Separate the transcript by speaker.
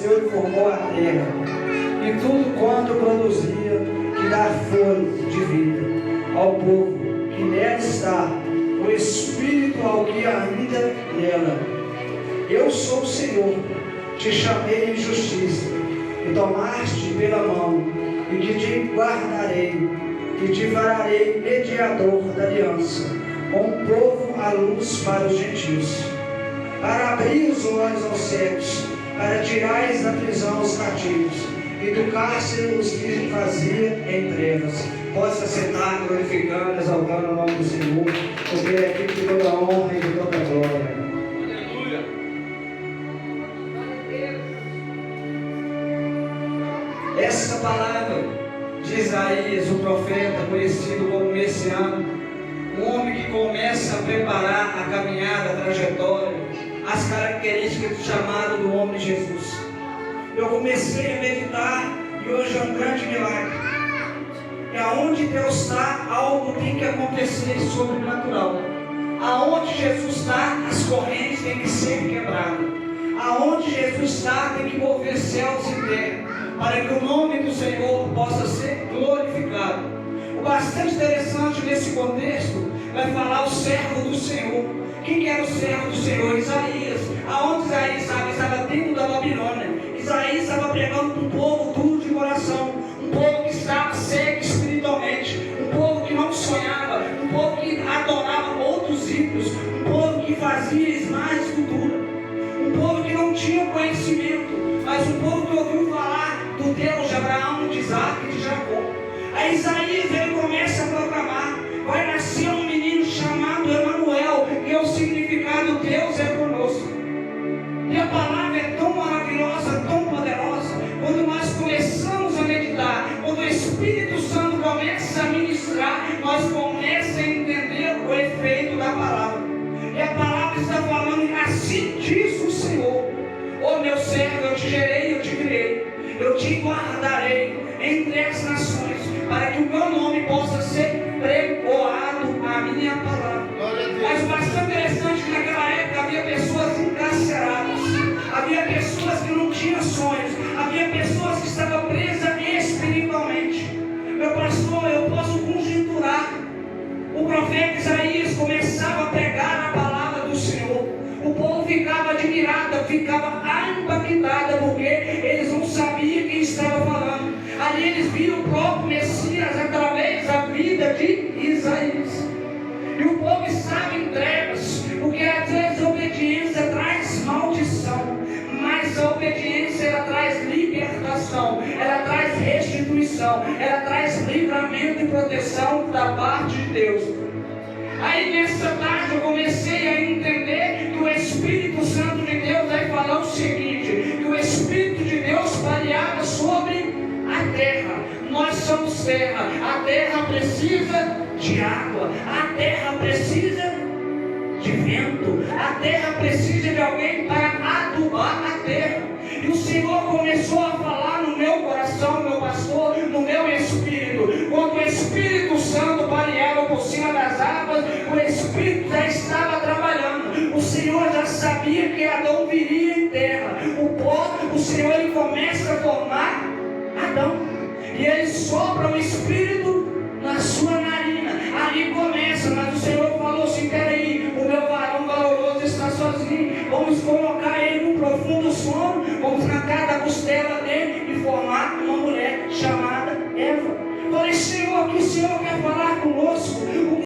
Speaker 1: Senhor e formou a terra, e tudo quanto produzia, que dá fôlego de vida ao povo que nela está, o Espírito ao que ainda nela. Eu sou o Senhor, te chamei em justiça, e tomaste pela mão, e que te guardarei, e te farei mediador da aliança, com o povo à luz para os gentios, para abrir os olhos aos cegos, para tirares da prisão os cativos, e do cárcere os que fazia em trevas. Possa sentar glorificando, exaltando o nome do Senhor, porque é aqui de toda honra e de toda glória. Essa palavra de Isaías, o profeta, conhecido como Messiano, um homem que começa a preparar a caminhada, a trajetória, as características do chamado do homem de Jesus. Eu comecei a meditar e hoje é um grande milagre. E aonde Deus está, algo tem que acontecer sobrenatural. Aonde Jesus está, as correntes têm que ser quebradas. Aonde Jesus está, tem que mover céus e terra, para que o nome do Senhor possa ser glorificado. O bastante interessante nesse contexto vai falar o servo do Senhor. Quem que era o servo do Senhor? Isaías. Aonde Isaías estava? Estava dentro da Babilônia. Isaías estava pregando para um povo duro de coração, um povo que estava cego espiritualmente, um povo que não sonhava, um povo que adorava outros ídolos, um povo que fazia esmalte de escultura, um povo que não tinha conhecimento, mas um povo que ouviu falar do Deus de Abraão, de Isaac e de Jacó. Aí Isaías ele começa a proclamar: vai nascer um menino chamado Emanuel, que é o significado Deus é conosco. E a palavra é tão maravilhosa, tão poderosa, quando nós começamos a meditar, quando o Espírito Santo começa a ministrar, nós começamos a entender o efeito da palavra. E a palavra está falando: assim diz o Senhor: ó meu servo, eu te gerei, eu te criei, eu te guardarei entre as nações, para que o meu nome possa ser pregoado a minha palavra. Mas o bastante interessante que naquela época havia pessoas encarceradas, havia pessoas que não tinham sonhos, havia pessoas que estavam presas espiritualmente. Meu pastor, eu posso conjecturar. O profeta Isaías começava a pregar a palavra do Senhor. O povo ficava admirado, ficava impactado, porque eles não sabiam quem estava falando. Ali eles viram o próprio Messias através da vida de Isaías. E o povo estava em trevas, porque às vezes a obediência traz maldição, mas a obediência ela traz libertação, ela traz restituição, ela traz livramento e proteção da parte de Deus. Aí nessa tarde eu comecei a entender que o Espírito Santo de Deus vai falar o seguinte: que o Espírito de Deus pareava sobre a terra. Nós somos terra. A terra precisa de água, a terra precisa de vento, a terra precisa de alguém para adubar a terra. E o Senhor começou a falar no meu coração, meu pastor, no meu espírito. Quando o Espírito Santo pareava por cima das águas, o Espírito já estava trabalhando. O Senhor já sabia que Adão viria em terra. O pó, o Senhor ele começa a formar Adão, e ele sopra o Espírito na sua narina. Ali começa, mas o Senhor falou assim: peraí, o meu varão valoroso está sozinho, vamos colocar ele num profundo sono, vamos arrancar da costela dele e formar uma mulher chamada Eva. Falei: Senhor, que o Senhor quer falar conosco?